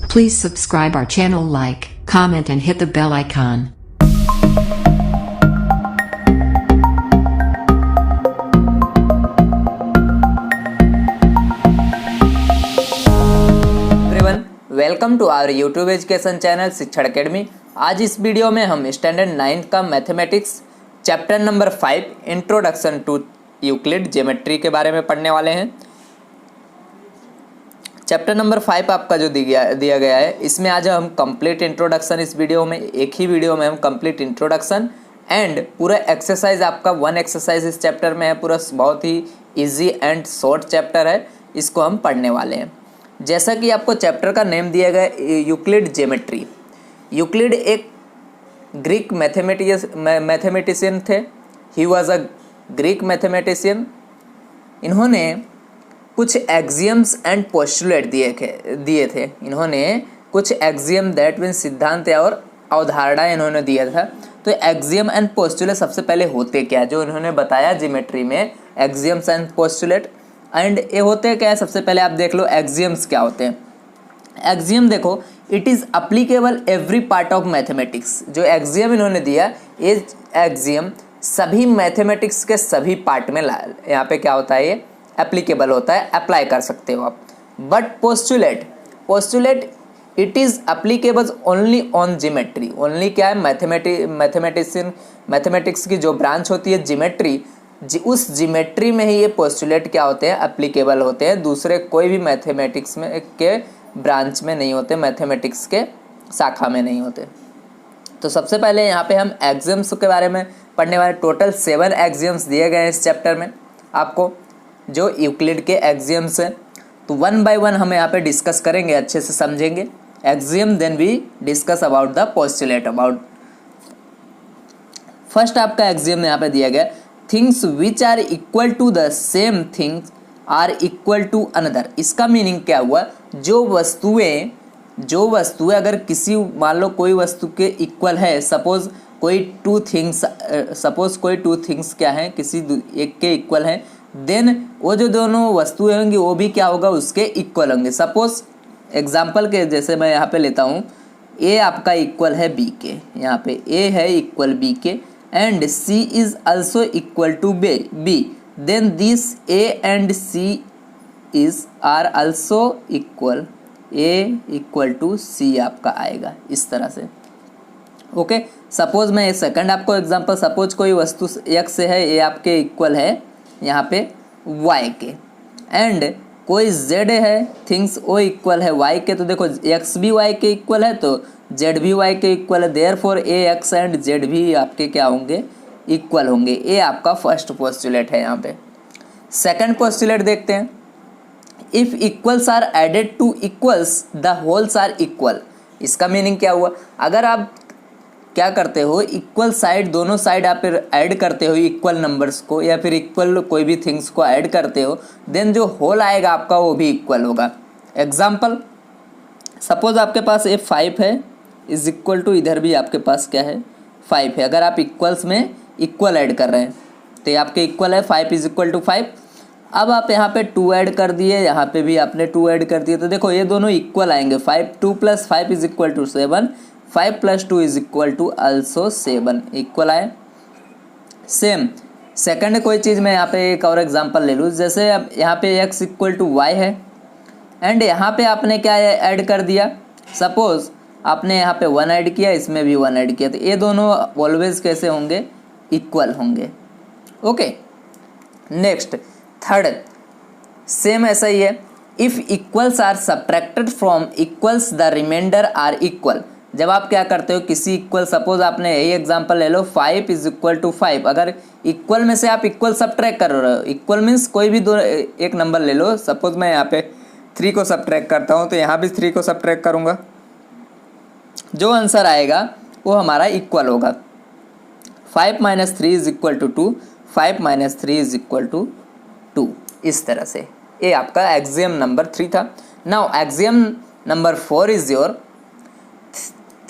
Please subscribe our channel, like, comment and hit the bell icon. Everyone, welcome to our YouTube education channel Shikshan Academy. आज इस video में हम standard 9 का mathematics chapter number 5 introduction to Euclid geometry के बारे में पढ़ने वाले हैं। चैप्टर नंबर 5 आपका जो दिया गया है, इसमें आज हम कंप्लीट इंट्रोडक्शन, इस वीडियो में एक ही वीडियो में हम कंप्लीट इंट्रोडक्शन एंड पूरा एक्सरसाइज, आपका 1 एक्सरसाइज इस चैप्टर में है। पूरा बहुत ही इजी एंड शॉर्ट चैप्टर है, इसको हम पढ़ने वाले हैं। जैसा कि आपको चैप्टर का नेम दिया गया है, यूक्लिड ज्योमेट्री। यूक्लिड एक ग्रीक मैथमेटिशियन थे। He was a Greek mathematician. इन्होंने कुछ एक्सियम्स एंड पोस्टुलेट दिए थे। इन्होंने कुछ एक्सियम, दैट मीन्स सिद्धांत और अवधारणा इन्होंने दिया था। तो एक्सियम एंड पोस्टुलेट सबसे पहले होते क्या, जो इन्होंने बताया ज्योमेट्री में एक्सियम्स एंड पोस्टुलेट। एंड ये होते क्या है, सबसे पहले आप देख लो एक्सियम्स क्या होते हैं। एक्सियम देखो, it is applicable every part of mathematics. जो एक्सियम इन्होंने दिया, ये एक्सियम सभी मैथमेटिक्स के सभी पार्ट में यहाँ पे क्या होता है, ये एप्लीकेबल होता है, अप्लाई कर सकते हो आप। But postulate it is applicable only on geometry. Only क्या है, मैथमेटिक्स की जो ब्रांच होती है ज्योमेट्री, उस ज्योमेट्री में ही ये पोस्टुलेट क्या होते हैं, एप्लीकेबल होते हैं। दूसरे कोई भी मैथमेटिक्स में के ब्रांच में नहीं होते, मैथमेटिक्स के शाखा में नहीं होते। तो सबसे पहले यहाँ पे हम एक्सियम्स के बारे में पढ़ने वाले। टोटल 7 एक्सियम्स दिए गए हैं इस चैप्टर में आपको, जो यूक्लिड के एक्सियम्स हैं। तो 1 बाय 1 हम यहाँ पे डिस्कस करेंगे, अच्छे से समझेंगे axiom, then we discuss about the postulate about. First आपका एक्सियम यहाँ पे दिया गया, things which are equal to the same things are equal to another. इसका मीनिंग क्या हुआ, जो वस्तुएं अगर किसी, मान लो कोई वस्तु के इक्वल है, सपोज कोई टू थिंग्स क्या है, किसी एक के इक्वल है, देन वो जो दोनों वस्तुएं होंगी वो भी क्या होगा, उसके इक्वल होंगे। सपोज एग्जाम्पल के जैसे मैं यहाँ पे लेता हूँ, ए आपका इक्वल है बी के, यहाँ पे ए है इक्वल बी के, and C is also equal to B, then this A and C are also equal, A equal to C आपका आएगा इस तरह से। ओके, सपोज मैं सेकंड आपको एग्जांपल, सपोज कोई वस्तु x से है, ये आपके इक्वल है यहाँ पे y के, एंड कोई z है, थिंग्स ओ इक्वल है y के। तो देखो x भी y के इक्वल है, तो z भी y के इक्वल है, therefore A x and z भी आपके क्या होंगे, इक्वल होंगे। ये आपका फर्स्ट पोस्टुलेट है। यहाँ पे सेकंड पोस्टुलेट देखते हैं, if equals are added to equals the wholes are equal. इसका मीनिंग क्या हुआ, अगर आप क्या करते हो, इक्वल साइड, दोनों साइड आप ऐड करते हो इक्वल नंबर्स को, या फिर इक्वल कोई भी थिंग्स को ऐड करते हो, देन जो होल आएगा आपका वो भी इक्वल होगा। एग्जाम्पल, सपोज आपके पास ये 5 है इज इक्वल टू, इधर भी आपके पास क्या है 5 है। अगर आप इक्वल्स में इक्वल ऐड कर रहे हैं तो ये आपके इक्वल है, 5 इज इक्वल टू 5। अब आप यहाँ पे 2 ऐड कर दिए, यहाँ पे भी आपने 2 ऐड कर दिए, तो देखो ये दोनों इक्वल आएंगे। 2 + 5 is equal to 7, 5 + 2 is equal to also 7, equal आए। सेम सेकंड कोई चीज़ मैं यहाँ पे एक और एग्जांपल ले लूँ, जैसे अब यहाँ पे x इक्वल टू y है, एंड यहाँ पे आपने क्या ऐड कर दिया, सपोज आपने यहाँ पे 1 ऐड किया, इसमें भी 1 ऐड किया, तो ये दोनों ऑलवेज कैसे होंगे, इक्वल होंगे। ओके, नेक्स्ट थर्ड, सेम ऐसा ही है, if equals are subtracted from equals the remainder are equal. जब आप क्या करते हो, किसी इक्वल, सपोज आपने यही एग्जांपल ले लो, 5 इज इक्वल टू 5, अगर इक्वल में से आप इक्वल सब्ट्रैक्ट कर रहे हो, इक्वल मीन्स कोई भी दो एक नंबर ले लो, सपोज मैं यहाँ पे 3 को सब्ट्रैक्ट करता हूँ, तो यहाँ भी 3 को सब्ट्रैक्ट करूँगा, जो आंसर आएगा वो हमारा इक्वल होगा। 5 - 3 is equal to 2, 5 - 3 is equal to 2, इस तरह से। ये आपका एक्सियम नंबर 3 था। Now axiom number 4 is your,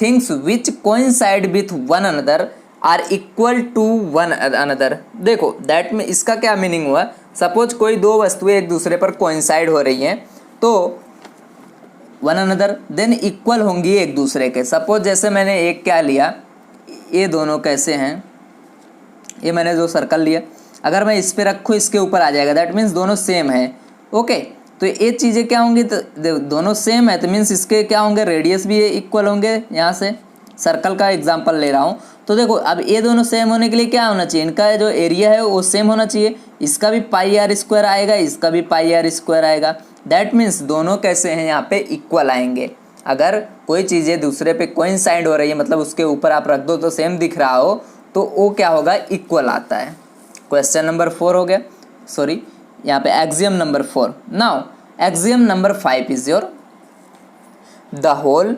things which coincide with one another are equal to one another. देखो दैट में इसका क्या मीनिंग हुआ, सपोज कोई दो वस्तुएं एक दूसरे पर कोइंसाइड हो रही हैं, तो वन अनदर, देन इक्वल होंगी एक दूसरे के। सपोज जैसे मैंने एक क्या लिया, ये दोनों कैसे हैं, ये मैंने जो सर्कल लिया, अगर मैं इस पे रखूँ इसके ऊपर आ जाएगा, दैट मीन्स दोनों सेम है। ओके, तो ये चीज़ें क्या होंगी, तो दोनों सेम है तो मीन्स इसके क्या होंगे, रेडियस भी इक्वल होंगे। यहाँ से सर्कल का एग्जांपल ले रहा हूँ, तो देखो अब ये दोनों सेम होने के लिए क्या होना चाहिए, इनका जो एरिया है वो सेम होना चाहिए। इसका भी पाई आर स्क्वायर आएगा, इसका भी पाई आर स्क्वायर आएगा, दैट मीन्स दोनों कैसे हैं यहाँ पे इक्वल आएंगे। अगर कोई चीज़ें दूसरे पे कोइंसाइड हो रही है, मतलब उसके ऊपर आप रख दो तो सेम दिख रहा हो, तो वो क्या होगा, इक्वल आता है। क्वेश्चन नंबर 4 हो गया, सॉरी यहाँ पे axiom number 4। Now axiom number 5 is your the whole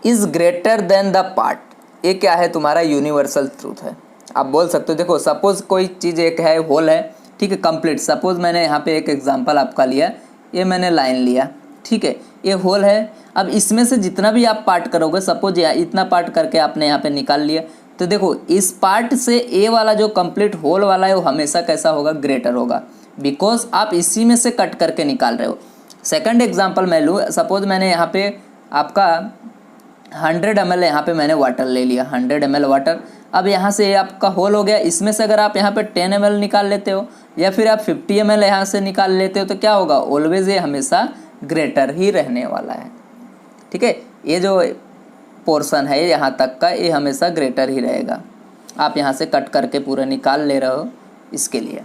is greater than the part. ये क्या है, तुम्हारा यूनिवर्सल ट्रूथ है। आप बोल सकते हो, देखो सपोज कोई चीज़ एक है, होल है, ठीक है, कंप्लीट। सपोज मैंने यहाँ पे एक एग्जांपल आपका लिया, ये मैंने लाइन लिया, ठीक है, ये होल है। अब इसमें से जितना भी आप पार्ट करोगे, सपोज इतना पार्ट करके आपने यहाँ पे निकाल लिया, तो देखो इस पार्ट से ए वाला जो कंप्लीट होल वाला है वो हमेशा कैसा होगा, ग्रेटर होगा, बिकॉज आप इसी में से कट करके निकाल रहे हो। सेकंड एग्जांपल मैं लूँ, सपोज मैंने यहाँ पे आपका 100 ml यहाँ पे मैंने वाटर ले लिया, 100 ml वाटर। अब यहाँ से ये आपका होल हो गया, इसमें से अगर आप यहाँ पे 10 ml निकाल लेते हो या फिर आप 50 ml यहाँ से निकाल लेते हो, तो क्या होगा, ऑलवेज ये हमेशा ग्रेटर ही रहने वाला है। ठीक है, ये जो पोर्शन है यहाँ तक का, ये हमेशा ग्रेटर ही रहेगा। आप यहाँ से कट करके पूरा निकाल ले रहे हो इसके लिए।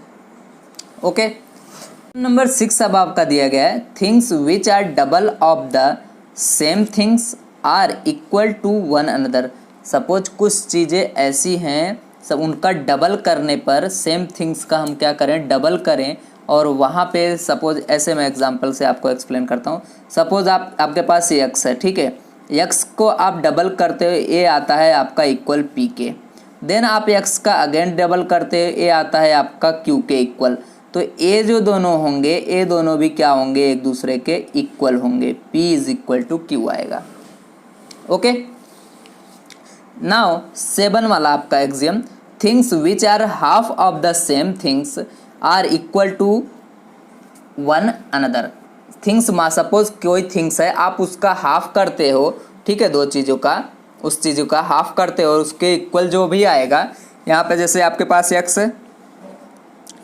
ओके, नंबर 6 अब आपका दिया गया है, things which are double of the same things are equal to one another. Suppose कुछ चीज़ें ऐसी हैं, सब उनका डबल करने पर, सेम थिंग्स का हम क्या करें, डबल करें, और वहाँ पे सपोज ऐसे मैं एग्जांपल से आपको एक्सप्लेन करता हूँ। सपोज आपके पास ये एक्स है, ठीक है, एक्स को आप डबल करते हो, ये आता है आपका इक्वल पी के। देन आप एक्स का अगेन डबल करते हो, ये आता है आपका क्यू के इक्वल। तो ये जो दोनों होंगे, ये दोनों भी क्या होंगे, एक दूसरे के इक्वल होंगे, P is equal to Q आएगा। ओके, नाउ 7 वाला आपका axiom, things which are half of the same things are equal to one another. Things मा सपोज कोई थिंग्स है, आप उसका हाफ करते हो, ठीक है, दो चीज़ों का, उस चीज़ों का हाफ करते हो और उसके इक्वल जो भी आएगा, यहाँ पे जैसे आपके पास एक्स है,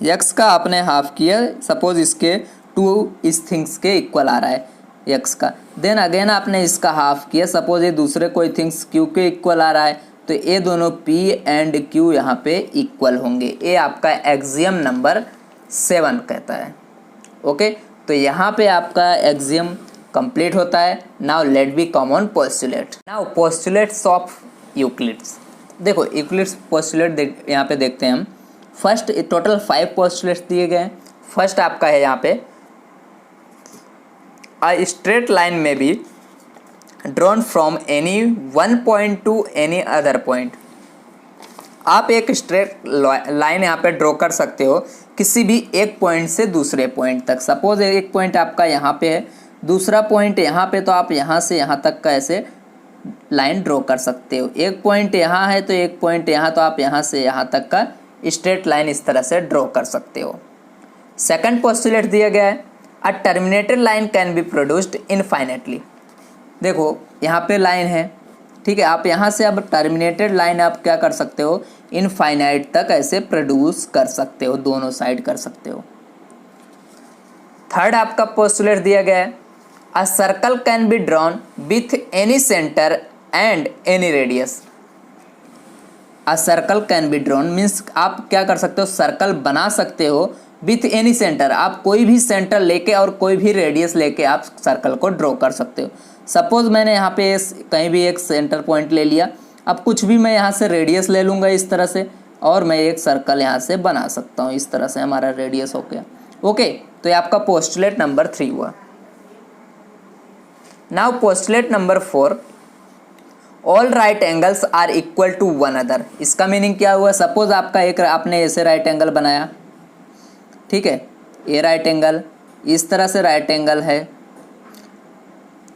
एक्स का आपने हाफ किया, सपोज इसके 2 इस थिंग्स के इक्वल आ रहा है एक्स का। देन अगेन आपने इसका हाफ किया, सपोज ये दूसरे कोई थिंग्स क्यू के इक्वल आ रहा है, तो ये दोनों पी एंड क्यू यहाँ पे इक्वल होंगे। ये आपका एक्सियम नंबर 7 कहता है। ओके, तो यहाँ पे आपका एक्सियम कंप्लीट होता है। Now let be common postulate. Now postulates of Euclid's. देखो यूक्लिड्स पोस्टुलेट यहाँ पे देखते हैं हम। फर्स्ट टोटल 5 पोस्टुलेट्स दिए गए हैं। फर्स्ट आपका है यहाँ पे, a straight line may be drawn from any one point to any other point। आप एक स्ट्रेट लाइन यहाँ पे ड्रॉ कर सकते हो किसी भी एक पॉइंट से दूसरे पॉइंट तक। सपोज एक पॉइंट आपका यहाँ पे है, दूसरा पॉइंट यहाँ पे, तो आप यहाँ से यहाँ तक का ऐसे लाइन ड्रॉ कर सकते हो। एक पॉइंट यहाँ है तो एक पॉइंट यहाँ, तो आप यहाँ से यहाँ तक का स्ट्रेट लाइन इस तरह से ड्रॉ कर सकते हो। सेकंड पोस्टुलेट दिया गया है, a terminated line can be produced infinitely. देखो यहाँ पे लाइन है, ठीक है, आप यहाँ से अब टर्मिनेटेड लाइन आप क्या कर सकते हो, इनफाइनाइट तक ऐसे प्रोड्यूस कर सकते हो, दोनों साइड कर सकते हो। थर्ड आपका पोस्टुलेट दिया गया है, a circle can be drawn with any centre and any radius. A circle can be drawn means आप क्या कर सकते हो, सर्कल बना सकते हो विथ एनी सेंटर। आप कोई भी सेंटर लेके और कोई भी रेडियस लेके आप सर्कल को ड्रॉ कर सकते हो। सपोज मैंने यहाँ पे कहीं भी एक सेंटर पॉइंट ले लिया, अब कुछ भी मैं यहाँ से रेडियस ले लूँगा इस तरह से, और मैं एक सर्कल यहाँ से बना सकता हूँ। इस तरह से हमारा रेडियस हो गया। ओके, तो ये आपका पोस्टुलेट नंबर 3 हुआ। Now postulate number 4, all right angles are equal to one other. इसका मीनिंग क्या हुआ, सपोज आपका एक आपने ऐसे राइट एंगल बनाया, ठीक है, ये राइट एंगल, इस तरह से राइट एंगल है,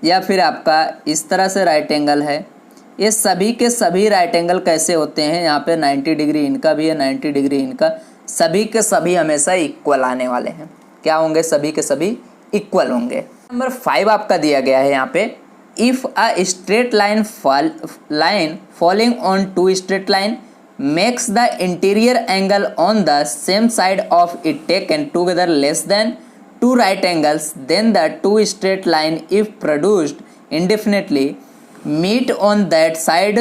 या फिर आपका इस तरह से राइट एंगल है। ये सभी के सभी राइट एंगल कैसे होते हैं, यहाँ पे 90 डिग्री इनका भी है, 90 डिग्री इनका, सभी के सभी हमेशा इक्वल आने वाले हैं। क्या होंगे, सभी के सभी इक्वल होंगे। नंबर 5 आपका दिया गया है यहाँ पे, if a straight line following on to straight line makes the interior angle on the same side of it taken together less than two right angles, then the two straight line if produced indefinitely meet on that side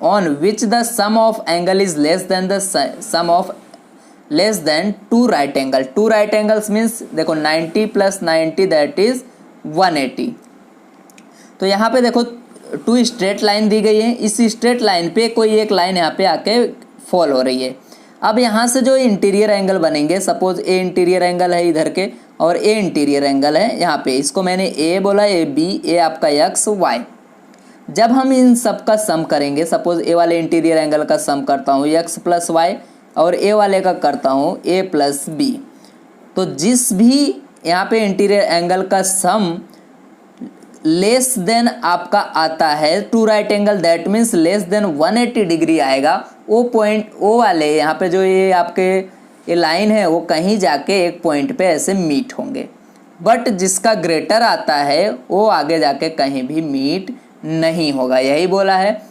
on which the sum of angle is less than the sum of less than two right angle. Two right angles means देखो 90 plus 90 that is 180. तो यहाँ पे देखो to straight line दी गई है, इस straight line पे कोई एक लाइन यहाँ पे आके फॉल हो रही है। अब यहाँ से जो इंटीरियर एंगल बनेंगे, सपोज ए इंटीरियर एंगल है इधर के और ए इंटीरियर एंगल है यहाँ पे, इसको मैंने ए बोला, ए बी, ए आपका एक्स वाई। जब हम इन सब का सम करेंगे, सपोज ए वाले इंटीरियर एंगल का सम करता हूँ एक्स प्लस वाई और ए वाले का करता हूँ ए प्लस बी, तो जिस भी यहाँ पे इंटीरियर एंगल का सम लेस देन आपका आता है two right angle, that means less than 180 degree आएगा, वो पॉइंट ओ वाले यहाँ पे जो ये आपके ये लाइन है वो कहीं जाके एक पॉइंट पे ऐसे मीट होंगे। बट जिसका ग्रेटर आता है वो आगे जाके कहीं भी मीट नहीं होगा, यही बोला है।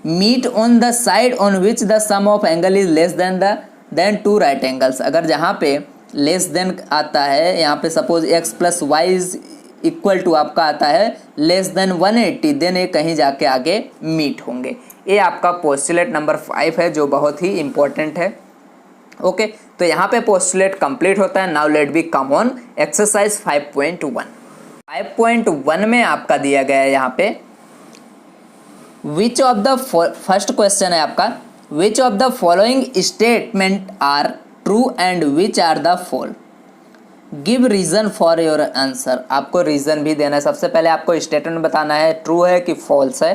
Meet on the side on which the sum of angle is less than two right angles. अगर जहाँ पे लेस देन आता है, यहाँ पे suppose X plus Y is equal to आपका आता है लेस देन 180, देन ये कहीं जाके आगे मीट होंगे। ये आपका पोस्टुलेट नंबर 5 है जो बहुत ही इंपॉर्टेंट है। ओके, तो यहाँ पे पोस्टुलेट कंप्लीट होता है। Now let be come on exercise 5.1। 5.1 में आपका दिया गया है यहाँ पे, which of the first question है आपका, which of the following statement are true and which are the fall, give reason for your answer. आपको रीजन भी देना है। सबसे पहले आपको स्टेटमेंट बताना है ट्रू है कि फॉल्स है,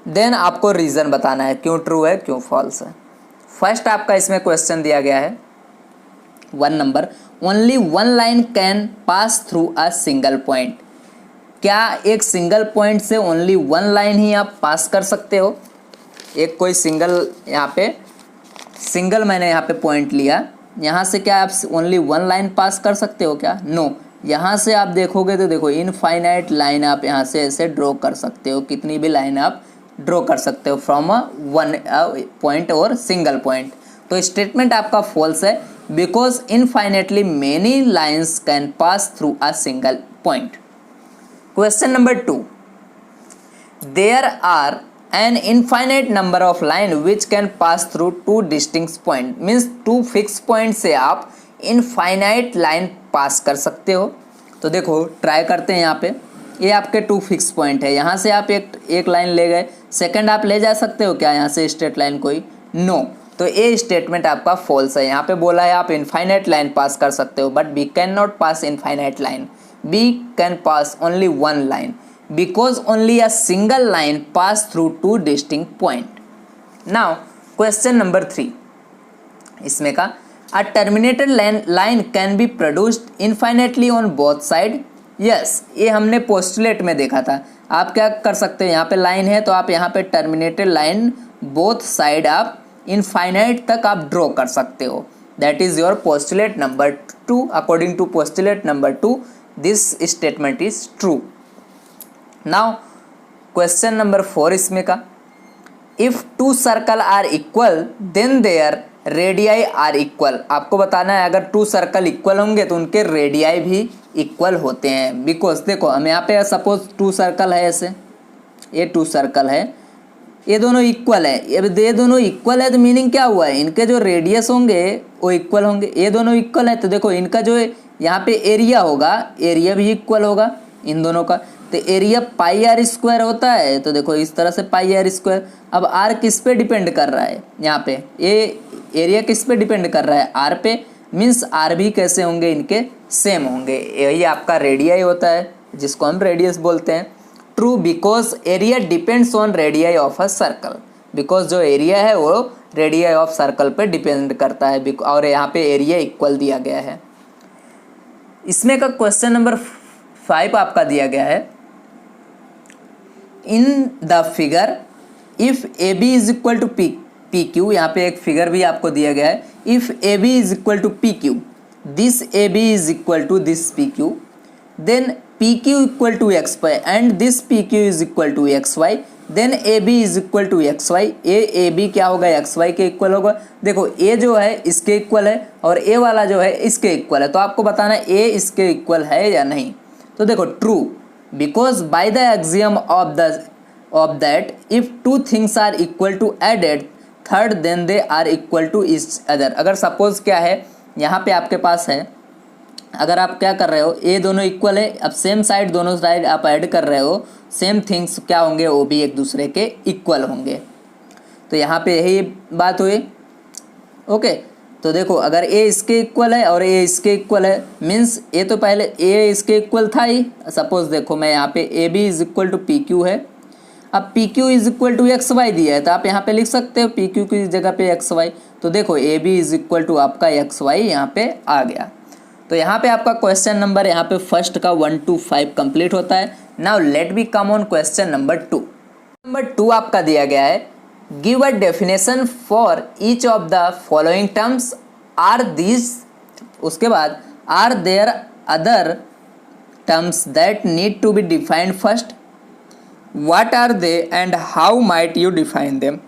देन आपको रीजन बताना है क्यों ट्रू है क्यों फॉल्स है। फर्स्ट आपका इसमें क्वेश्चन दिया गया है 1 number, only one line can pass through a single point. क्या एक सिंगल पॉइंट से ओनली वन लाइन ही आप पास कर सकते हो? एक कोई सिंगल यहाँ पे सिंगल मैंने यहाँ पे पॉइंट लिया, यहाँ से क्या आप ओनली वन लाइन पास कर सकते हो क्या? नो। यहाँ से आप देखोगे तो देखो इनफाइनाइट लाइन आप यहाँ से ऐसे ड्रॉ कर सकते हो, कितनी भी लाइन आप ड्रॉ कर सकते हो फ्रॉम अ वन पॉइंट और सिंगल पॉइंट। तो स्टेटमेंट आपका फॉल्स है, because infinitely many lines can pass through a single point. Question number 2, there are an infinite number of line which can pass through two distinct point, means two fixed point से आप infinite line पास कर सकते हो। तो देखो try करते हैं। यहाँ पे ये आपके टू फिक्स पॉइंट है, यहाँ से आप एक लाइन ले गए, सेकंड आप ले जा सकते हो क्या यहाँ से स्ट्रेट लाइन कोई? नो। तो ये स्टेटमेंट आपका फॉल्स है। यहाँ पे बोला है आप इनफाइनाइट लाइन पास कर सकते हो, but we can not pass infinite line, we can pass only one line, because only a single line pass through two distinct point. Now question number 3, इसमें का a terminated line can be produced infinitely on both side. Yes, ये हमने postulate में देखा था। आप क्या कर सकते हो, यहाँ पे लाइन है तो आप यहाँ पे टर्मिनेटेड लाइन बोथ साइड आप इनफाइनाइट तक आप ड्रॉ कर सकते हो। That is your postulate number 2। According to postulate number 2 this statement is true. Now question number 4 इसमें का, if two circle are equal then their radii are equal. आपको बताना है अगर टू सर्कल इक्वल होंगे तो उनके रेडियाई भी इक्वल होते हैं। बिकॉज देखो हम यहाँ पे सपोज टू सर्कल है, ऐसे ये टू सर्कल है, ये दोनों इक्वल है। ये दोनों इक्वल है तो मीनिंग क्या हुआ है, इनके जो रेडियस होंगे वो इक्वल होंगे। ये दोनों इक्वल है तो देखो इनका जो यहाँ पे एरिया होगा, एरिया भी इक्वल होगा इन दोनों का। तो एरिया पाई आर स्क्वायर होता है, तो देखो इस तरह से पाई आर स्क्वायर। अब आर किस पे डिपेंड कर रहा है, यहाँ पे ये एरिया किस पे डिपेंड कर रहा है, आर पे, मीन्स आर भी कैसे होंगे, इनके सेम होंगे। यही आपका रेडियाई होता है जिसको हम रेडियस बोलते हैं। True, because area depends on radii of a circle. Because जो एरिया है वो रेडियाई ऑफ सर्कल पे डिपेंड करता है, और यहाँ पे एरिया इक्वल दिया गया है। इसमें का क्वेश्चन नंबर 5 आपका दिया गया है, in the figure if A B is equal to P Q. यहाँ पे एक फिगर भी आपको दिया गया है, if A B is equal to P Q, this A B is equal to this P Q, then P Q equal to X Y and this P Q is equal to X Y, then A B is equal to X Y, A B क्या होगा, x Y के equal होगा। देखो ए जो है इसके equal है और ए वाला जो है इसके इक्वल है, तो आपको बताना है ए इसके इक्वल है या नहीं। तो देखो true, because by the axiom of that if two things are equal to added third then they are equal to each other. अगर सपोज क्या है, यहाँ पे आपके पास है, अगर आप क्या कर रहे हो, ए दोनों इक्वल है, अब सेम साइड दोनों साइड आप ऐड कर रहे हो, सेम थिंग्स क्या होंगे, वो भी एक दूसरे के इक्वल होंगे। तो यहाँ पे यही बात हुई। ओके, तो देखो अगर ए इसके इक्वल है और ए इसके इक्वल है, मीन्स ए तो पहले ए इसके इक्वल था ही। सपोज देखो मैं यहाँ पे A B is equal to P Q है, अब P Q is equal to X Y दिया है, तो आप यहाँ पे लिख सकते हो पी क्यू की जगह पे एक्स वाई। तो देखो A B is equal to आपका एक्स वाई यहाँ पे आ गया। तो यहाँ पे आपका क्वेश्चन नंबर यहाँ पे फर्स्ट का 1 to 5 कंप्लीट होता है। Now let be come on question number 2। Number 2 आपका दिया गया है, give a definition for each of the following terms are these, उसके बाद are there other terms that need to be defined first, what are they and how might you define them.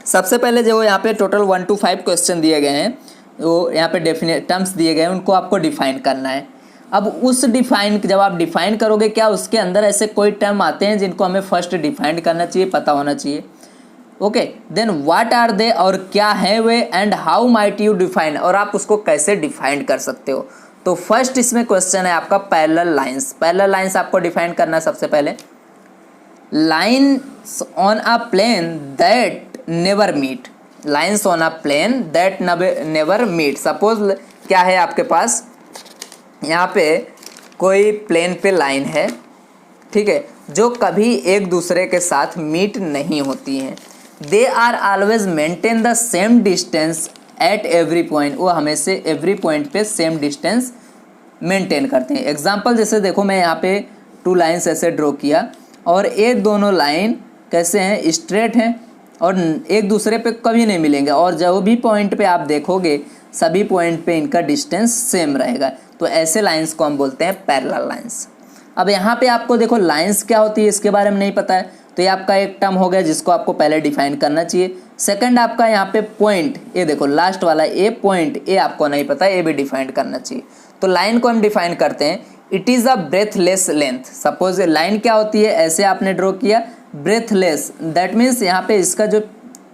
सबसे पहले जो यहाँ पे टोटल 1 to 5 क्वेश्चन दिए गए हैं, वो यहाँ पे डेफिनेट टर्म्स दिए गए हैं, उनको आपको डिफाइन करना है। अब उस डिफाइन जब आप डिफाइन करोगे, क्या उसके अंदर ऐसे कोई टर्म आते हैं जिनको हमें फर्स्ट डिफाइन करना चाहिए, पता होना चाहिए। Okay, then what are they, और क्या है वे, and how might you define, और आप उसको कैसे डिफाइन कर सकते हो। तो फर्स्ट इसमें क्वेश्चन है आपका पैरेलल लाइंस। पैरेलल लाइंस आपको डिफाइन करना है। सबसे पहले lines on a plane that never meet, lines on a plane that never meet. Suppose क्या है आपके पास, यहाँ पे कोई प्लेन पे लाइन है, ठीक है, जो कभी एक दूसरे के साथ मीट नहीं होती हैं। They are always maintain the same distance at every point, वो हमेशा एवरी पॉइंट पे सेम डिस्टेंस मेंटेन करते हैं। एग्जाम्पल जैसे देखो मैं यहाँ पे 2 लाइन्स ऐसे ड्रॉ किया और ये दोनों लाइन कैसे हैं, स्ट्रेट हैं और एक दूसरे पे कभी नहीं मिलेंगे, और जो भी पॉइंट पे आप देखोगे सभी पॉइंट पे इनका डिस्टेंस सेम रहेगा। तो ऐसे लाइंस को हम बोलते हैं पैरेलल लाइंस। अब यहाँ पे आपको देखो लाइंस क्या होती है इसके बारे में नहीं पता है, तो ये आपका एक टर्म हो गया जिसको आपको पहले डिफाइन करना चाहिए। सेकंड आपका यहाँ पे पॉइंट, ये देखो लास्ट वाला ए पॉइंट, ये आपको नहीं पता, ये भी डिफाइन करना चाहिए। तो लाइन को हम डिफाइन करते हैं, it is a breathless length. Suppose line क्या होती है, ऐसे आपने ड्रॉ किया ब्रेथलेस, दैट मीन्स यहाँ पे इसका जो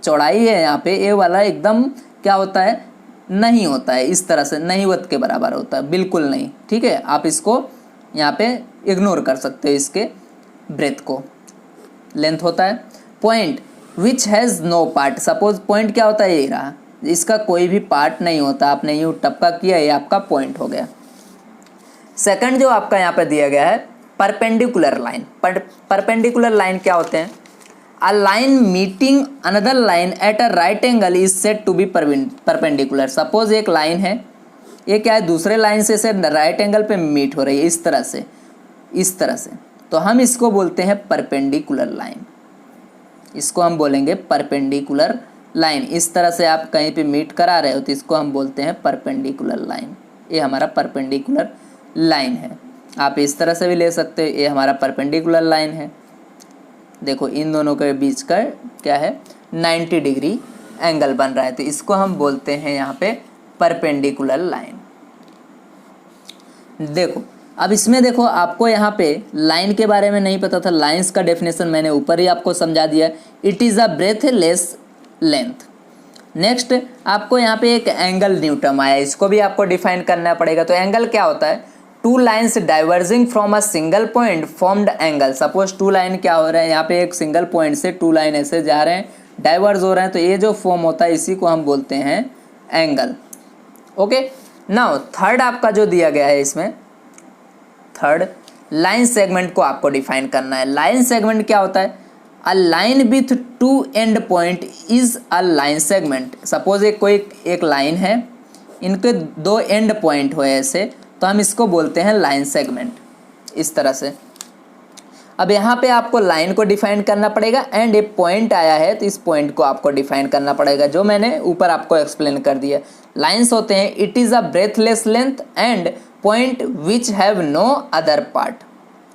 चौड़ाई है यहाँ पे ए वाला एकदम क्या होता है, नहीं होता है, इस तरह से नहीवत के बराबर होता है, बिल्कुल नहीं। ठीक है, आप इसको यहाँ पे इग्नोर कर सकते हो, इसके ब्रेथ को। लेंथ होता है point which has no part. Suppose point क्या होता है, ये रहा, इसका कोई भी पार्ट नहीं होता, आपने यूँ टपका किया, ये आपका पॉइंट हो गया। सेकंड जो आपका यहाँ पे दिया गया है परपेंडिकुलर लाइन। परपेंडिकुलर लाइन क्या होते हैं, a line meeting another line at a right angle is said to be perpendicular. Suppose एक लाइन है, ये क्या है, दूसरे लाइन से राइट एंगल पे मीट हो रही है, इस तरह से, इस तरह से, तो हम इसको बोलते हैं परपेंडिकुलर लाइन। इसको हम बोलेंगे परपेंडिकुलर लाइन। इस तरह से आप कहीं पे मीट करा रहे हो तो इसको हम बोलते हैं परपेंडिकुलर लाइन। ये हमारा परपेंडिकुलर लाइन है। आप इस तरह से भी ले सकते हो, ये हमारा परपेंडिकुलर लाइन है। देखो इन दोनों के बीच का क्या है, 90 डिग्री एंगल बन रहा है, तो इसको हम बोलते हैं यहाँ पे परपेंडिकुलर लाइन। देखो अब इसमें देखो आपको यहाँ पे लाइन के बारे में नहीं पता था, लाइंस का डेफिनेशन मैंने ऊपर ही आपको समझा दिया, it is a breathless length. Next आपको यहाँ पे एक एंगल न्यू टर्म आया, इसको भी आपको डिफाइन करना पड़ेगा। तो एंगल क्या होता है, 2 lines diverging from a single point formed angle. Suppose 2 line क्या हो रहा है, यहाँ पे एक सिंगल पॉइंट से 2 लाइन ऐसे जा रहे हैं, डाइवर्ज हो रहे हैं, तो ये जो फॉर्म होता है इसी को हम बोलते हैं एंगल। ओके, नाउ थर्ड आपका जो दिया गया है इसमें, थर्ड लाइन सेगमेंट को आपको डिफाइन करना है। लाइन सेगमेंट क्या होता है, a line with 2 and point is a line segment. Suppose एक लाइन है, इनके 2 एंड पॉइंट हुए ऐसे, तो हम इसको बोलते हैं लाइन सेगमेंट, इस तरह से। अब यहाँ पे आपको लाइन को डिफाइन करना पड़ेगा, एंड एक पॉइंट आया है तो इस पॉइंट को आपको डिफाइन करना पड़ेगा, जो मैंने ऊपर आपको एक्सप्लेन कर दिया। लाइंस होते हैं, it is a breathless length and point which have no other part.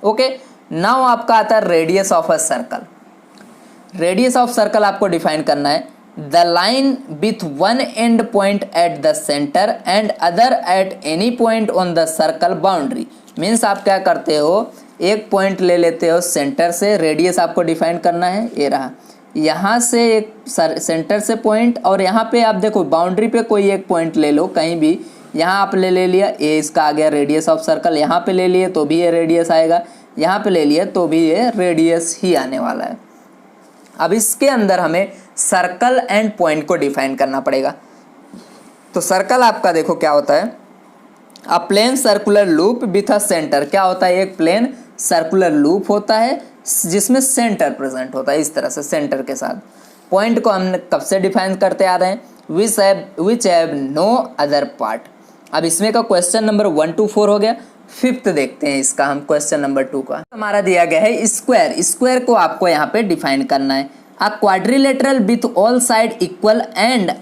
Okay, now आपका आता है radius of a circle. Radius of circle आपको डिफाइन करना है, the line with one end point at the centre and other at any point on the circle boundary. Means आप क्या करते हो, एक पॉइंट ले लेते हो सेंटर से, रेडियस आपको डिफाइन करना है, ये रहा, यहाँ से एक सेंटर से पॉइंट, और यहाँ पे आप देखो बाउंड्री पे कोई एक पॉइंट ले लो कहीं भी, यहाँ आप ले लिया, ये इसका आ गया रेडियस ऑफ सर्कल, यहाँ पे ले लिए तो भी ये रेडियस आएगा, यहाँ पे ले लिए तो भी ये रेडियस ही आने वाला है। अब इसके अंदर हमें सर्कल एंड पॉइंट को डिफाइन करना पड़ेगा। तो सर्कल आपका देखो क्या होता है, a plane circular loop with a centre. क्या होता है, एक प्लेन सर्कुलर लूप होता है जिसमें सेंटर प्रेजेंट होता है, इस तरह से सेंटर के साथ। पॉइंट को हम कब से डिफाइन करते आ रहे हैं, which have no other part. अब इसमें का क्वेश्चन नंबर 1 to 4 हो गया। फिफ्थ देखते हैं इसका हम, क्वेश्चन नंबर 2 का हमारा दिया गया है स्क्वायर। स्क्वायर को आपको यहाँ पे डिफाइन करना है, अ quadrilateral with all side equal and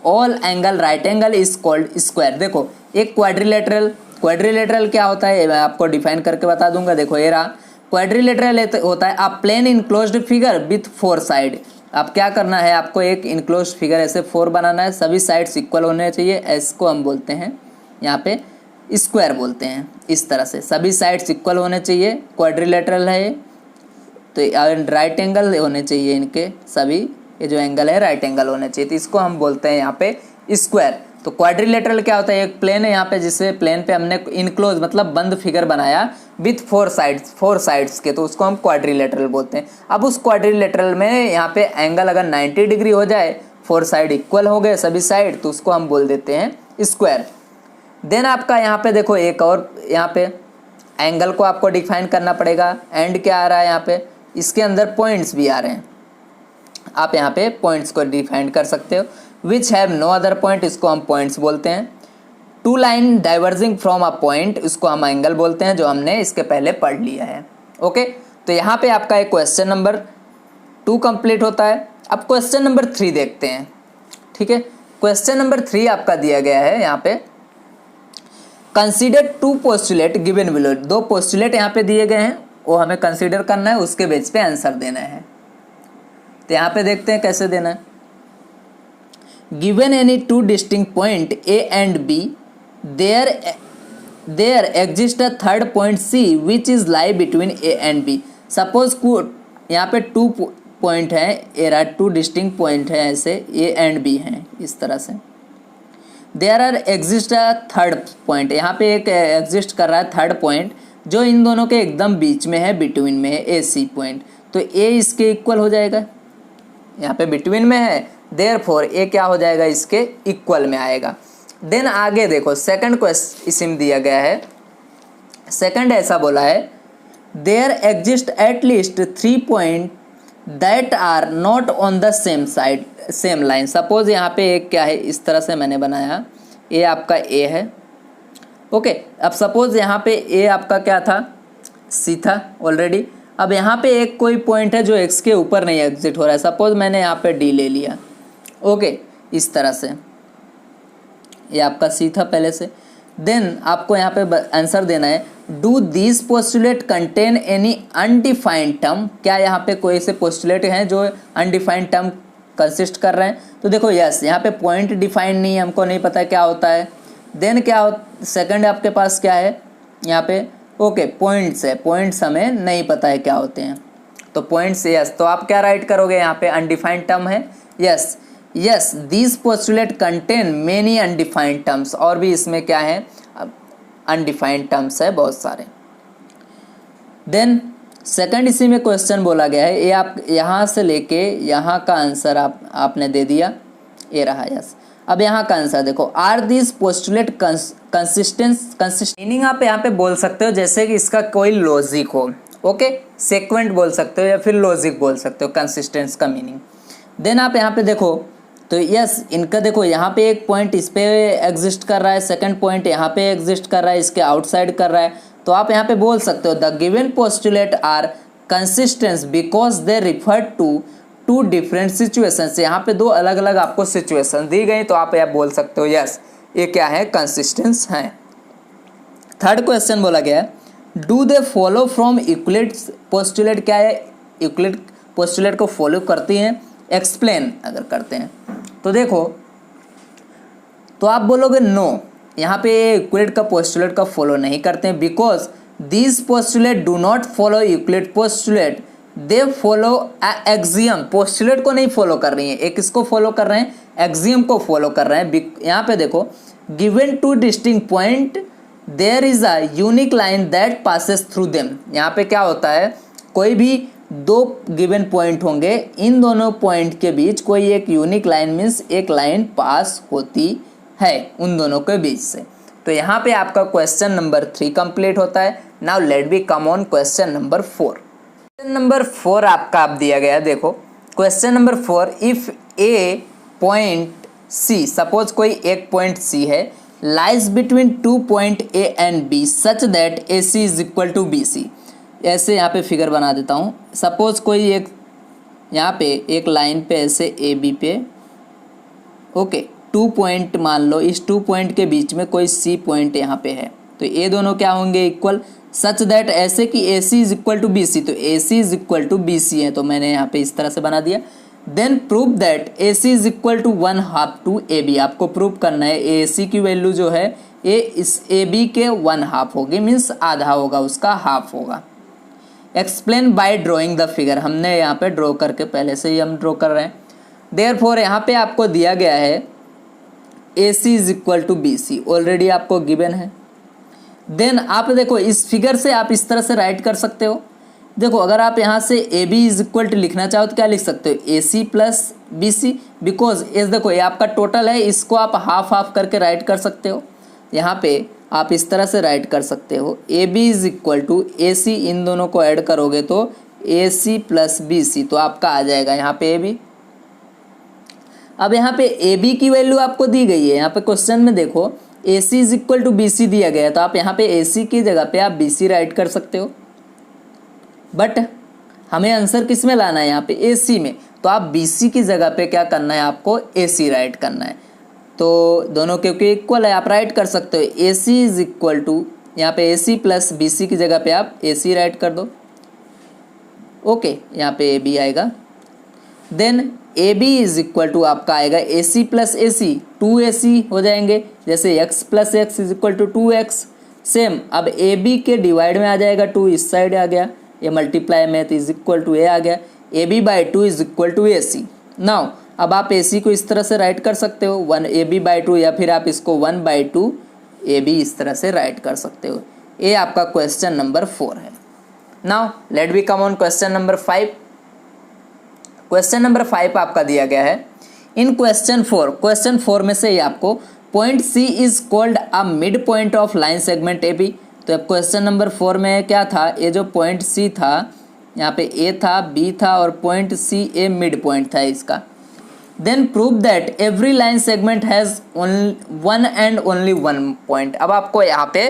all angle right angle is called square. देखो एक क्वाड्रिलेटरल क्या होता है मैं आपको डिफाइन करके बता दूंगा। देखो ये रहा, क्वाड्रिलेटरल होता है a plane enclosed figure with 4 side. अब क्या करना है, आपको एक इनक्लोज्ड फिगर ऐसे 4 बनाना है, सभी साइड्स इक्वल होने चाहिए, इसको हम बोलते हैं यहाँ पे स्क्वायर बोलते हैं। इस तरह से सभी साइड्स इक्वल होने चाहिए, क्वाड्रिलेटरल है तो राइट एंगल होने चाहिए इनके सभी, ये जो एंगल है राइट एंगल होने चाहिए, तो इसको हम बोलते हैं यहाँ पे स्क्वायर। तो क्वाड्रिलेटरल क्या होता है, एक प्लेन है यहाँ पे, जिससे प्लेन पे हमने इनक्लोज मतलब बंद फिगर बनाया विथ 4 साइड्स के, तो उसको हम क्वाड्रिलेटरल बोलते हैं। अब उस क्वाड्रिलेटरल में यहाँ पे एंगल अगर 90 डिग्री हो जाए, 4 साइड इक्वल हो गए सभी साइड, तो उसको हम बोल देते हैं स्क्वायर। देन आपका यहाँ पे देखो एक और यहाँ पे एंगल को आपको डिफाइन करना पड़ेगा। एंड क्या आ रहा है यहाँ पे, इसके अंदर पॉइंट्स भी आ रहे हैं, आप यहाँ पे पॉइंट्स को डिफाइन कर सकते हो। Which have no other point, इसको हम पॉइंट्स बोलते हैं। 2 line diverging from a point, इसको हम एंगल बोलते हैं, जो हमने इसके पहले पढ़ लिया है। ओके, तो यहाँ पे आपका एक क्वेश्चन नंबर 2 कंप्लीट होता है। अब क्वेश्चन नंबर 3 देखते हैं। ठीक है, क्वेश्चन नंबर 3 आपका दिया गया है यहाँ पे, consider 2 postulate given below. 2 postulate यहाँ पे दिए गए हैं, वो हमें कंसीडर करना है, उसके बेस पे आंसर देना है। तो यहाँ पे देखते हैं कैसे देना है। Given any 2 distinct point A and B, there exist a third point C which is lie between A and B. Suppose यहाँ पे 2 पॉइंट है, ए रहा 2 डिस्टिंक्ट पॉइंट है, ऐसे ए एंड बी हैं इस तरह से। There are exist a third point, यहाँ पे एक एग्जिस्ट कर रहा है थर्ड पॉइंट, जो इन दोनों के एकदम बीच में है, बिटवीन में है, ए सी पॉइंट। तो ए इसके इक्वल हो जाएगा, यहाँ पे बिटवीन में है, देयरफॉर ए क्या हो जाएगा, इसके इक्वल में आएगा। देन आगे देखो सेकंड क्वेश्चन इसमें दिया गया है। सेकंड ऐसा बोला है, there exist at least 3 point that are not on the same side same line. Suppose यहाँ पे एक क्या है, इस तरह से मैंने बनाया, ए आपका ए है। ओके, अब सपोज यहाँ पे ए आपका क्या था, सी था ऑलरेडी। अब यहाँ पे एक कोई पॉइंट है जो एक्स के ऊपर नहीं एग्जिट हो रहा है, सपोज मैंने यहाँ पे डी ले लिया। ओके, इस तरह से ये आपका सी था पहले से। देन आपको यहाँ पे आंसर देना है, do this postulate contain any undefined term. क्या यहाँ पे कोई ऐसे पोस्टुलेट हैं जो अनडिफाइंड टर्म कंसिस्ट कर रहे हैं। तो देखो यस, यहाँ पे पॉइंट डिफाइंड नहीं है, हमको नहीं पता क्या होता है। देन क्या हो, सेकंड आपके पास क्या है यहाँ पे, ओके पॉइंट्स है, पॉइंट्स हमें नहीं पता है क्या होते हैं, तो पॉइंट्स यस। तो आप क्या राइट करोगे यहाँ पे, अनडिफाइंड टर्म है, yes yes this postulate contain many undefined terms. और भी इसमें क्या है, अनडिफाइंड टर्म्स है बहुत सारे। देन सेकंड इसी में क्वेश्चन बोला गया है, ये आप यहाँ से लेके यहाँ का आंसर आपने दे दिया, ये रहा यस। अब यहाँ का आंसर देखो, are this postulate consistence. Meaning आप यहाँ पे बोल सकते हो जैसे कि इसका कोई लॉजिक हो, ओके सेक्वेंट बोल सकते हो या फिर लॉजिक बोल सकते हो कंसिस्टेंस का मीनिंग। देन आप यहाँ पे देखो तो यस, इनका देखो यहाँ पे एक पॉइंट इस पे एग्जिस्ट कर रहा है, सेकंड पॉइंट यहाँ पे एग्जिस्ट कर रहा है, इसके आउटसाइड कर रहा है। तो आप यहाँ पे बोल सकते हो the given postulate are consistence because they refer to 2 different situations. यहाँ पे 2 अलग अलग आपको सिचुएशन दी गई, तो आप यह बोल सकते हो यस ये क्या है, कंसिस्टेंस है। थर्ड क्वेश्चन बोला गया है do they follow from Euclid's postulate, क्या है यूक्लिड पोस्टुलेट को फॉलो करती हैं, एक्सप्लेन अगर करते हैं तो देखो, तो आप बोलोगे नो, यहाँ पे यूक्लिड का पोस्टुलेट का फॉलो नहीं करते हैं, because this postulate do not follow Euclid postulate, they follow axiom, postulate को नहीं फॉलो कर रही है, एक किसको फॉलो कर रहे हैं, एक्सियम को फॉलो कर रहे हैं। यहाँ पे देखो given two distinct point there is a unique line that passes through them, यहाँ पे क्या होता है, कोई भी दो गिवन पॉइंट होंगे, इन दोनों पॉइंट के बीच कोई एक यूनिक लाइन मीन्स एक लाइन पास होती है उन दोनों के बीच से। तो यहाँ पे आपका क्वेश्चन नंबर 3 कंप्लीट होता है। Now let be come on question number 4। Question number 4 आपका आप दिया गया, देखो question number 4, if A point C, suppose कोई एक पॉइंट सी है, lies between 2 point A and B such that A C is equal to B C. ऐसे यहाँ पे फिगर बना देता हूँ, सपोज कोई एक यहाँ पे एक लाइन पे ऐसे ए बी पे ओके 2 पॉइंट मान लो, इस 2 पॉइंट के बीच में कोई सी पॉइंट यहाँ पे है, तो ये दोनों क्या होंगे, इक्वल, सच दैट ऐसे कि A C is equal to B C, तो A C is equal to B C है, तो मैंने यहाँ पे इस तरह से बना दिया। Then prove that A C is equal to 1/2 two A B, आपको प्रूव करना है ए सी की वैल्यू जो है ए इस ए बी के 1/2 होगी, मीन्स आधा होगा, उसका हाफ होगा। Explain by drawing the figure, हमने यहाँ पे ड्रॉ करके पहले से ही हम ड्रॉ कर रहे हैं। देयरफॉर यहाँ पे आपको दिया गया है A C is equal to B C, already आपको गिवन है। देन आप देखो इस फिगर से आप इस तरह से राइट कर सकते हो, देखो अगर आप यहाँ से A B is equal to लिखना चाहो तो क्या लिख सकते हो, A C plus B C, because ये देखो ये आपका टोटल है, इसको आप हाफ हाफ करके राइट कर सकते हो। यहाँ पे आप इस तरह से राइट कर सकते हो, A B is equal to A C, इन दोनों को ऐड करोगे तो A C plus B C, तो आपका आ जाएगा यहाँ पे ए बी। अब यहाँ पे ए बी की वैल्यू आपको दी गई है, यहाँ पे क्वेश्चन में देखो A C is equal to B C दिया गया है, तो आप यहाँ पे ए सी की जगह पे आप बी सी राइट कर सकते हो, बट हमें आंसर किस में लाना है, यहाँ पे ए सी में, तो आप बी सी की जगह पे क्या करना है, आपको ए सी राइट करना है। तो दोनों क्योंकि इक्वल है आप राइट कर सकते हो, A C is equal to, यहाँ पे ए सी प्लस बी सी की जगह पे आप ए सी राइट कर दो, ओके यहाँ पे ए बी आएगा। Then A B is equal to आपका आएगा ए सी प्लस ए सी, 2ac हो जाएंगे, जैसे x plus x is equal to 2x। Same अब ए बी के डिवाइड में आ जाएगा 2, इस साइड आ गया, ये मल्टीप्लाई में तो इज इक्वल टू ए आ गया, A B by 2 is equal to A C. Now अब आप ए सी को इस तरह से राइट कर सकते हो 1 ए बी बाई 2, या फिर आप इसको 1/2 ए बी इस तरह से राइट कर सकते हो। ये आपका क्वेश्चन नंबर 4 है। Now let be come on question number 5। Question number 5 आपका दिया गया है, इन क्वेश्चन 4 में से ही आपको point C is called a mid point of line segment A B. तो अब क्वेश्चन नंबर 4 में क्या था, ये जो पॉइंट सी था यहाँ पे ए था बी था और point C A mid point था इसका। Then prove that every line segment has one and only one point. अब आपको यहाँ पे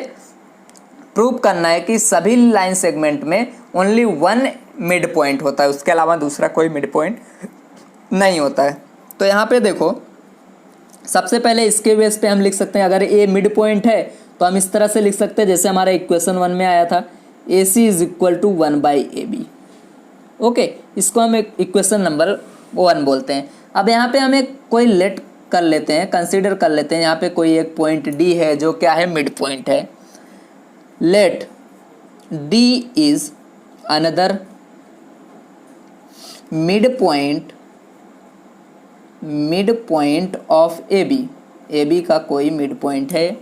प्रूव करना है कि सभी लाइन सेगमेंट में ओनली वन मिड पॉइंट होता है, उसके अलावा दूसरा कोई मिड पॉइंट नहीं होता है। तो यहाँ पे देखो सबसे पहले इसके बेस पे हम लिख सकते हैं, अगर ए मिड पॉइंट है तो हम इस तरह से लिख सकते हैं जैसे हमारा इक्वेशन 1 में आया था, A C is equal to 1/AB। Okay, इसको हम इक्वेशन नंबर 1 बोलते हैं। अब यहाँ पे हमें कोई लेट कर लेते हैं, कंसीडर कर लेते हैं, यहाँ पे कोई एक पॉइंट डी है जो क्या है, मिड पॉइंट है। Let D is another mid point of A B का कोई मिड पॉइंट है।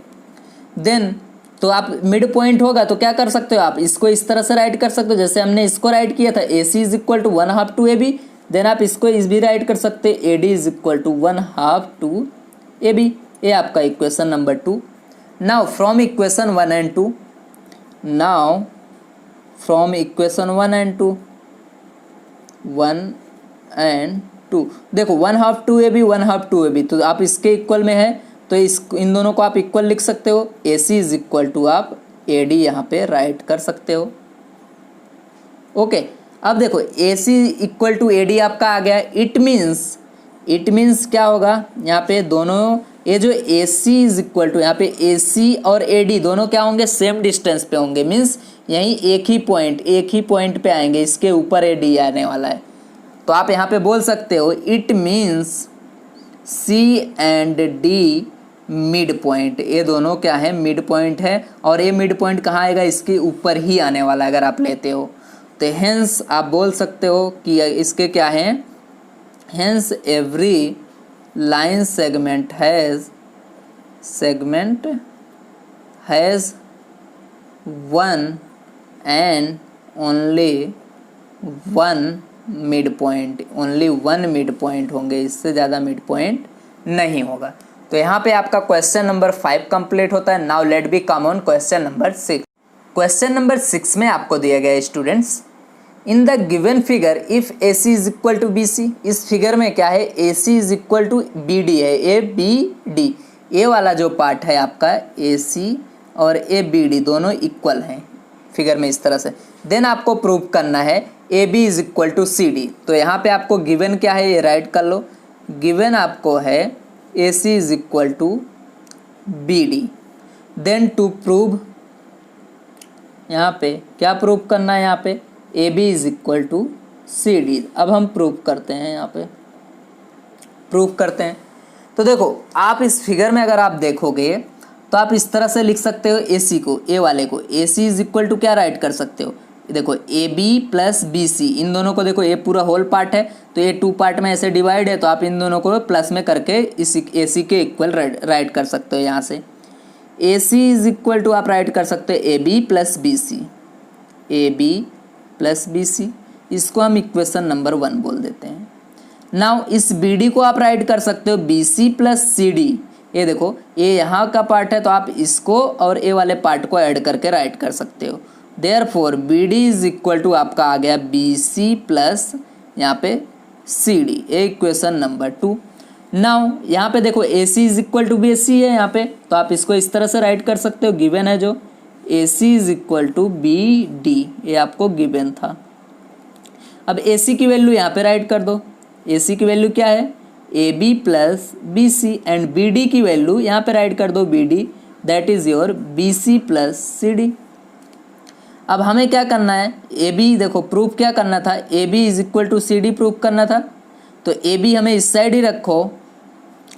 देन तो आप मिड पॉइंट होगा तो क्या कर सकते हो, आप इसको इस तरह से राइट कर सकते हो जैसे हमने इसको राइट किया था, A C is equal to 1/2 two A B. Then आप इसको इस भी राइट कर सकते हैं, A D is equal to 1/2 two A B. ये आपका equation number 2। Now from equation 1 and 2, now from equation 1 and 2 देखो 1/2 two A B 1/2 two A B, तो आप इसके इक्वल में है तो इन दोनों को आप इक्वल लिख सकते हो। A C is equal to आप ए डी यहाँ पे राइट कर सकते हो। ओके, अब देखो A C equal to A D आपका आ गया। इट मीन्स क्या होगा, यहाँ पे दोनों ये जो AC इज इक्वल टू यहाँ पे AC और AD दोनों क्या होंगे, सेम डिस्टेंस पे होंगे, मीन्स यहीं एक ही पॉइंट पे आएंगे, इसके ऊपर AD आने वाला है। तो आप यहाँ पे बोल सकते हो it means C and D mid point, ये दोनों क्या है, मिड पॉइंट है, और ये मिड पॉइंट कहाँ आएगा, इसके ऊपर ही आने वाला है अगर आप लेते हो। तो हेंस आप बोल सकते हो कि इसके क्या है, hence every line segment has one and only one mid point, only one mid point होंगे, इससे ज़्यादा मिड पॉइंट नहीं होगा। तो यहाँ पे आपका क्वेश्चन नंबर 5 कंप्लीट होता है। Now let be come on question number 6। Question number 6 में आपको दिया गया है students, in the given figure if AC is equal to BC, इस फिगर में क्या है, AC is equal to BD है, ABD, ये वाला जो पार्ट है आपका AC और ABD दोनों इक्वल हैं फिगर में इस तरह से। देन आपको प्रूव करना है AB is equal to CD। तो यहाँ पे आपको गिवन क्या है ये राइट कर लो, गिवन आपको है AC is equal to BD। Then to prove, यहाँ पे क्या प्रूव करना है, यहाँ पे AB is equal to CD। अब हम प्रूव करते हैं, यहाँ पे प्रूव करते हैं। तो देखो आप इस फिगर में अगर आप देखोगे तो आप इस तरह से लिख सकते हो AC को, A वाले को AC इज इक्वल टू क्या राइट कर सकते हो, देखो AB प्लस BC, इन दोनों को देखो ये पूरा होल पार्ट है, तो ये 2 पार्ट में ऐसे डिवाइड है, तो आप इन दोनों को प्लस में करके इस AC के इक्वल राइट कर सकते हो। यहाँ से AC इज इक्वल टू आप राइट कर सकते हो AB plus BC, AB plus BC, इसको हम इक्वेशन नंबर 1 बोल देते हैं। नाउ इस BD को आप राइट कर सकते हो BC प्लस CD, ये देखो ये यहाँ का पार्ट है, तो आप इसको और ए वाले पार्ट को ऐड करके राइट कर सकते हो। Therefore BD is equal to आपका आ गया BC प्लस यहाँ पे CD, ये इक्वेशन नंबर 2। नाउ यहाँ पे देखो AC is equal to BC है यहाँ पे, तो आप इसको इस तरह से राइट कर सकते हो, गिवन है जो AC is equal to BD, ये आपको गिवन था। अब AC की वैल्यू यहाँ पे राइट कर दो, AC की वैल्यू क्या है AB plus BC, and BD की वैल्यू यहाँ पे राइट कर दो BD, that is your BC plus CD। अब हमें क्या करना है, AB देखो प्रूफ क्या करना था, AB is equal to CD proof करना था, तो AB हमें इस साइड ही रखो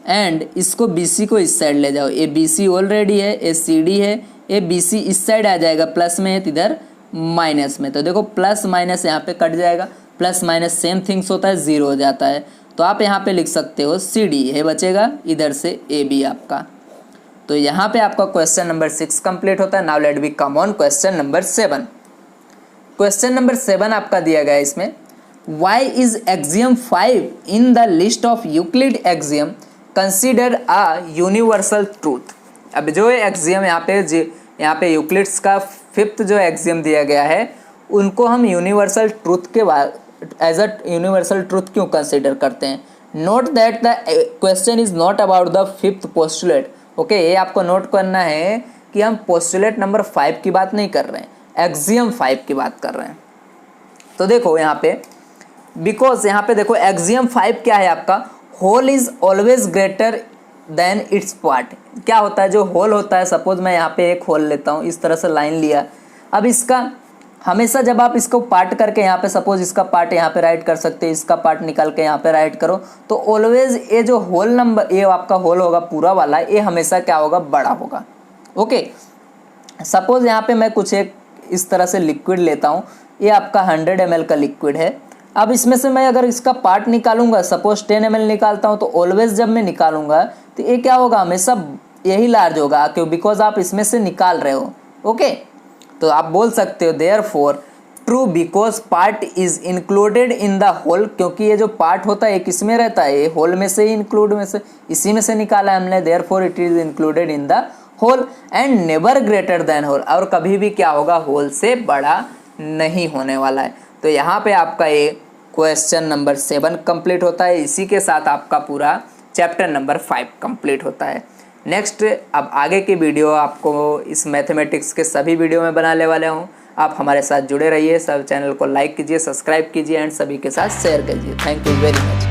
एंड इसको BC को इस साइड ले जाओ, ये BC ऑलरेडी है, ये CD है, ये BC इस साइड आ जाएगा, प्लस में है इधर माइनस में, तो देखो प्लस माइनस यहाँ पे कट जाएगा, प्लस माइनस सेम थिंग्स होता है, 0 हो जाता है, तो आप यहाँ पे लिख सकते हो CD, ये बचेगा इधर से AB आपका। तो यहाँ पे आपका क्वेश्चन नंबर 6 कंप्लीट होता है। Now let be come on question number 7। Question number 7 आपका दिया गया है इसमें, why is axiom 5 in the list of Euclid axiom considered a universal truth. अब जो एक्सियम यहाँ पे यूक्लिड्स का 5th जो एक्सियम दिया गया है, उनको हम यूनिवर्सल ट्रूथ के बाद एज अ यूनिवर्सल ट्रूथ क्यों कंसिडर करते हैं। Note that the question is not about the 5th postulate. Okay, ये आपको नोट करना है कि हम पोस्टुलेट नंबर 5 की बात नहीं कर रहे हैं, एक्सियम 5 की बात कर रहे हैं। तो देखो यहाँ पे, बिकॉज यहाँ पे देखो एक्सियम 5 क्या है आपका, whole is always greater than its part. क्या होता है, जो होल होता है, सपोज मैं यहाँ पे एक होल लेता हूँ, इस तरह से लाइन लिया, अब इसका हमेशा जब आप इसको पार्ट करके यहाँ पे सपोज इसका पार्ट यहाँ पे राइट कर सकते हैं, इसका पार्ट निकाल के यहाँ पे राइट करो, तो ऑलवेज ये जो होल नंबर, ये आपका होल होगा पूरा वाला, ये हमेशा क्या होगा, बड़ा होगा। ओके, सपोज यहाँ पे मैं कुछ एक इस तरह से लिक्विड लेता हूँ, ये आपका 100 ml का लिक्विड है। अब इसमें से मैं अगर इसका पार्ट निकालूंगा, सपोज 10 ml निकालता हूँ, तो ऑलवेज जब मैं निकालूंगा तो ये क्या होगा, हमेशा यही लार्ज होगा, क्यों, बिकॉज आप इसमें से निकाल रहे हो। ओके, तो आप बोल सकते हो therefore true because part is included in the whole, क्योंकि ये जो पार्ट होता है ये किस में रहता है, ये होल में से ही इंक्लूड में से, इसी में से निकाला है हमने, therefore it is included in the whole and never greater than whole, और कभी भी क्या होगा, होल से बड़ा नहीं होने वाला है। तो यहाँ पे आपका ये क्वेश्चन नंबर 7 कंप्लीट होता है। इसी के साथ आपका पूरा चैप्टर नंबर 5 कंप्लीट होता है। नेक्स्ट अब आगे की वीडियो आपको इस मैथमेटिक्स के सभी वीडियो में बनाने वाले हूँ। आप हमारे साथ जुड़े रहिए, सब चैनल को लाइक कीजिए, सब्सक्राइब कीजिए एंड सभी के साथ शेयर कीजिए। Thank you very much.